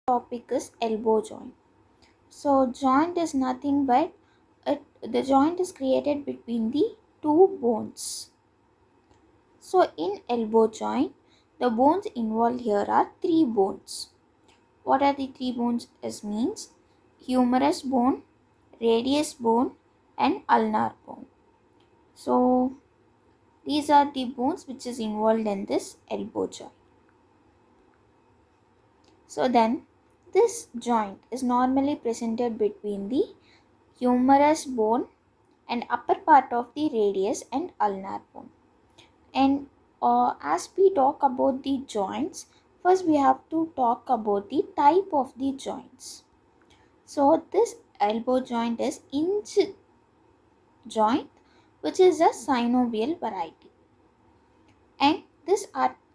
Topic is elbow joint. So joint is nothing but the joint is created between the two bones. So in elbow joint, the bones involved here are three bones. What are the three bones? Is means humerus bone, radius bone, and ulnar bone. So these are the bones which is involved in this elbow joint. So then this joint is normally presented between the humerus bone and upper part of the radius and ulnar bone. And as we talk about the joints, first we have to talk about the type of the joints. So this elbow joint is hinge joint, which is a synovial variety. And this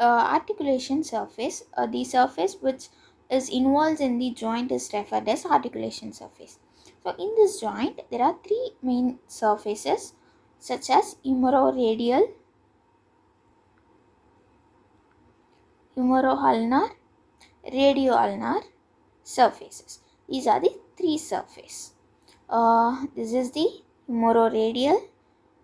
articulation surface, the surface which is involved in the joint is referred as articulation surface. So in this joint, there are three main surfaces such as humeroradial, humeroulnar, radioulnar surfaces. These are the three surfaces. This is the humeroradial,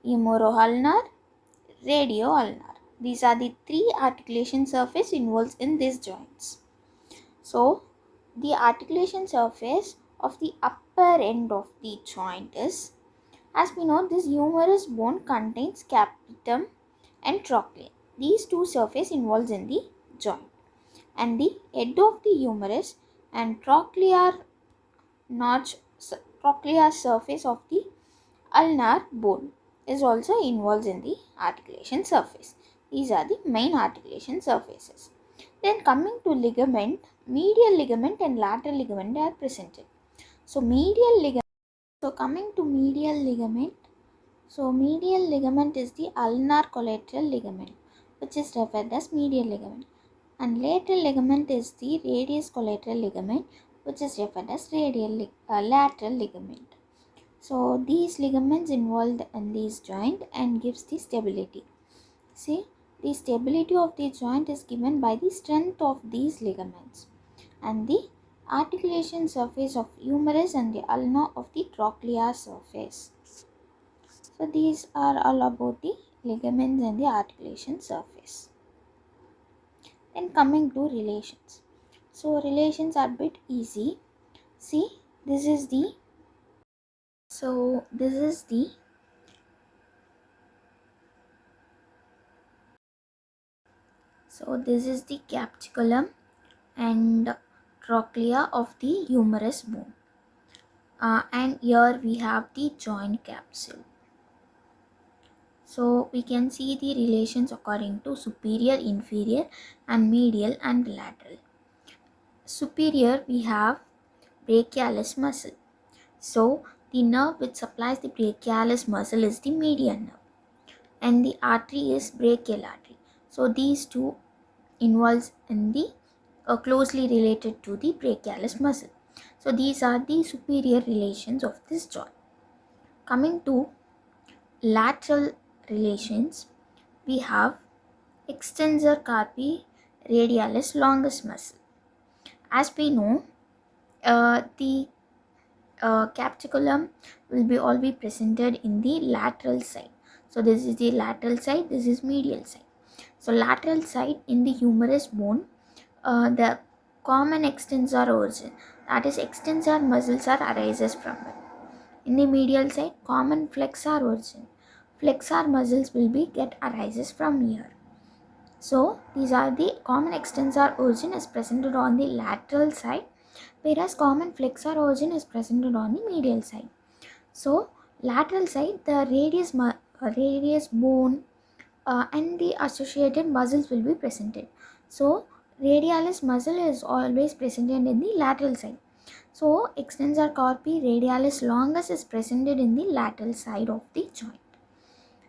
humeroulnar, radioulnar. These are the three articulation surface involved in these joints. So the articulation surface of the upper end of the joint is, as we know, this humerus bone contains capitum and trochlea. These two surfaces involved in the joint. And the head of the humerus and trochlear notch, trochlear surface of the ulnar bone is also involved in the articulation surface. These are the main articulation surfaces. Then coming to ligament, medial ligament and lateral ligament are presented. So medial ligament, coming to medial ligament, medial ligament is the ulnar collateral ligament, which is referred as medial ligament. And lateral ligament is the radius collateral ligament, which is referred as lateral ligament. So these ligaments involved in this joint and gives the stability. See, the stability of the joint is given by the strength of these ligaments and the articulation surface of humerus and the ulna of the trochlear surface. So these are all about the ligaments and the articulation surface. Then coming to relations. So relations are a bit easy. See, this is the capsulum and trochlea of the humerus bone. And here we have the joint capsule. So we can see the relations according to superior, inferior, and medial and lateral. Superior, we have brachialis muscle. So the nerve which supplies the brachialis muscle is the median nerve, and the artery is brachial artery. So these two involves in the closely related to the brachialis muscle. So these are the superior relations of this joint. Coming to lateral relations, we have extensor carpi radialis longus muscle. As we know, the capsulum will be all be presented in the lateral side. So this is the lateral side, this is medial side. So lateral side in the humerus bone, the common extensor origin, that is extensor muscles are arises from it. In the medial side, common flexor origin, flexor muscles will be get arises from here. So these are the common extensor origin is presented on the lateral side, whereas common flexor origin is presented on the medial side. So lateral side, the radius bone and the associated muscles will be presented. So radialis muscle is always presented in the lateral side. So extensor carpi radialis longus is presented in the lateral side of the joint,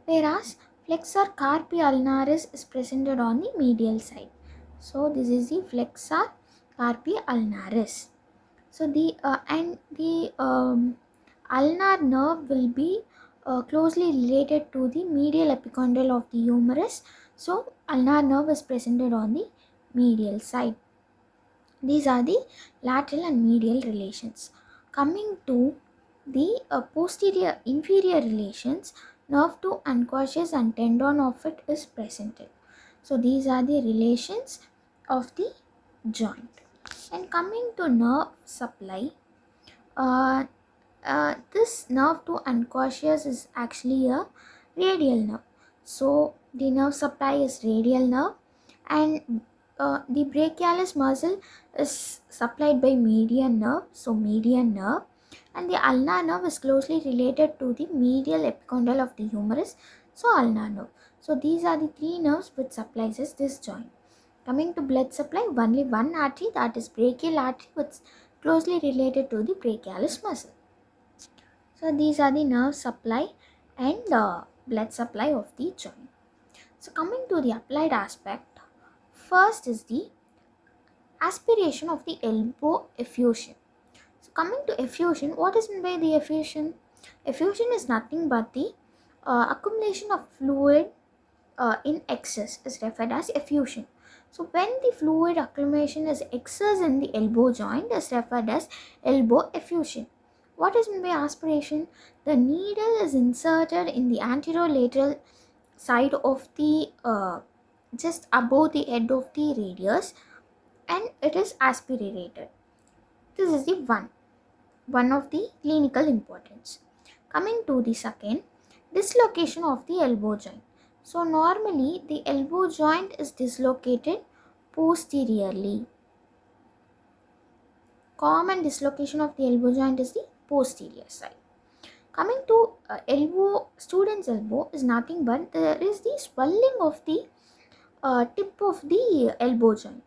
whereas flexor carpi ulnaris is presented on the medial side. So this is the flexor carpi ulnaris. So the ulnar nerve will be closely related to the medial epicondyle of the humerus. So ulnar nerve is presented on the medial side. These are the lateral and medial relations. Coming to the posterior inferior relations, nerve to unconscious and tendon of it is presented. So these are the relations of the joint. And coming to nerve supply, uh, this nerve to unconscious is actually a radial nerve. So the nerve supply is radial nerve, and the brachialis muscle is supplied by median nerve. So median nerve, and the ulnar nerve is closely related to the medial epicondyle of the humerus. So ulnar nerve. So these are the three nerves which supplies us this joint. Coming to blood supply, only one artery, that is brachial artery, which is closely related to the brachialis muscle. So these are the nerve supply and blood supply of the joint. So coming to the applied aspect, first is the aspiration of the elbow effusion. So coming to effusion, what is meant by the effusion? Effusion is nothing but the accumulation of fluid in excess is referred as effusion. So when the fluid accumulation is excess in the elbow joint is referred as elbow effusion. What is meant by aspiration? The needle is inserted in the anterolateral side of the just above the head of the radius, and it is aspirated. This is the one of the clinical importance. Coming to the second, dislocation of the elbow joint. So normally the elbow joint is dislocated posteriorly. Common dislocation of the elbow joint is the posterior side. Coming to student's elbow is nothing but there is the swelling of the tip of the elbow joint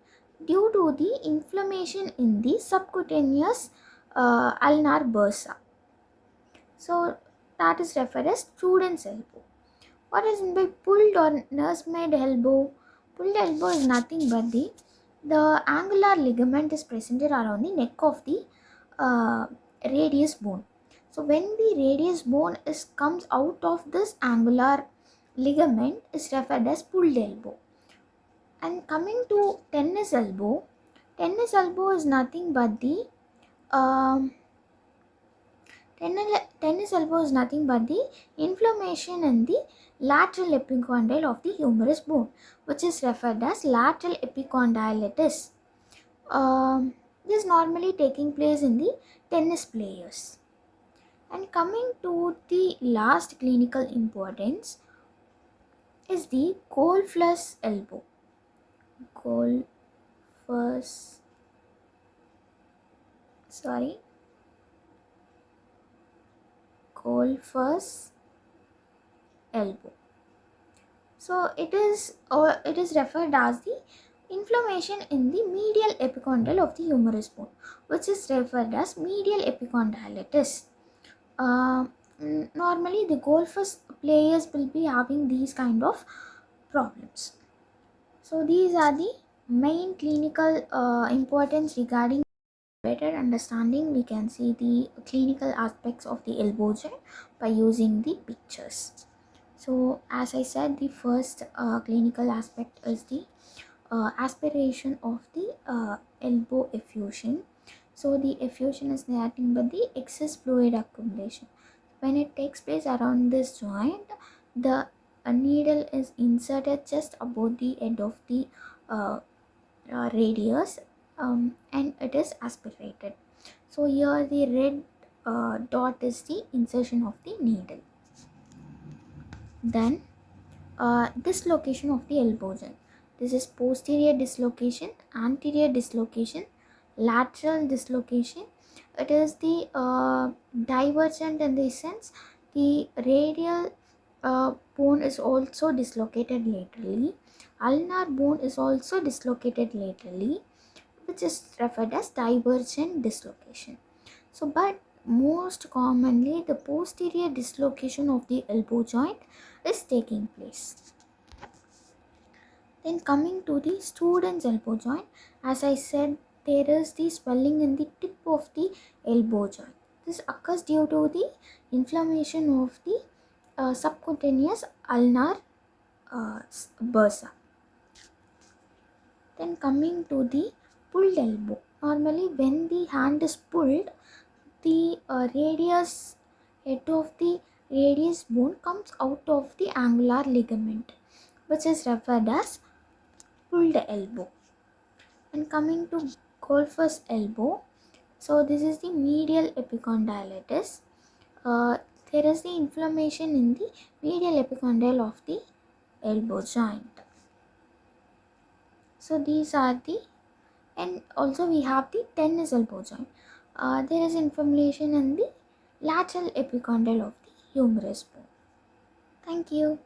due to the inflammation in the subcutaneous ulnar bursa. So that is referred as student's elbow. What is meant by pulled or nursemaid elbow? Pulled elbow is nothing but the angular ligament is presented around the neck of the uh, radius bone. So when the radius bone comes out of this angular ligament is referred as pulled elbow. And coming to tennis elbow is nothing but the um, tennis elbow is nothing but the inflammation in the lateral epicondyle of the humerus bone, which is referred as lateral epicondylitis. This is normally taking place in the tennis players. And coming to the last clinical importance is the Goldfuss elbow. Goldfuss, Goldfuss elbow. So it is referred as the inflammation in the medial epicondyle of the humerus bone, which is referred as medial epicondylitis. Normally the Goldfuss players will be having these kind of problems. So these are the main clinical importance. Regarding better understanding, we can see the clinical aspects of the elbow joint by using the pictures. So as I said, the first clinical aspect is the aspiration of the elbow effusion. So the effusion is nothing but the excess fluid accumulation. When it takes place around this joint, the needle is inserted just above the head of the radius, and it is aspirated. So here the red dot is the insertion of the needle. Then dislocation of the elbow joint. This is posterior dislocation, anterior dislocation, lateral dislocation. It is the divergent in the sense the radial bone is also dislocated laterally. Ulnar bone is also dislocated laterally, which is referred as divergent dislocation. So, but most commonly the posterior dislocation of the elbow joint is taking place. Then coming to the student's elbow joint, as I said, there is the swelling in the tip of the elbow joint. This occurs due to the inflammation of the subcutaneous ulnar bursa. Then coming to the pulled elbow. Normally, when the hand is pulled, the radius head of the radius bone comes out of the angular ligament, which is referred as pulled elbow. And coming to golfer's elbow, so this is the medial epicondylitis. Uh, there is the inflammation in the medial epicondyle of the elbow joint. So these are the, and also we have the tennis elbow joint. There is inflammation in the lateral epicondyle of the humerus bone. Thank you.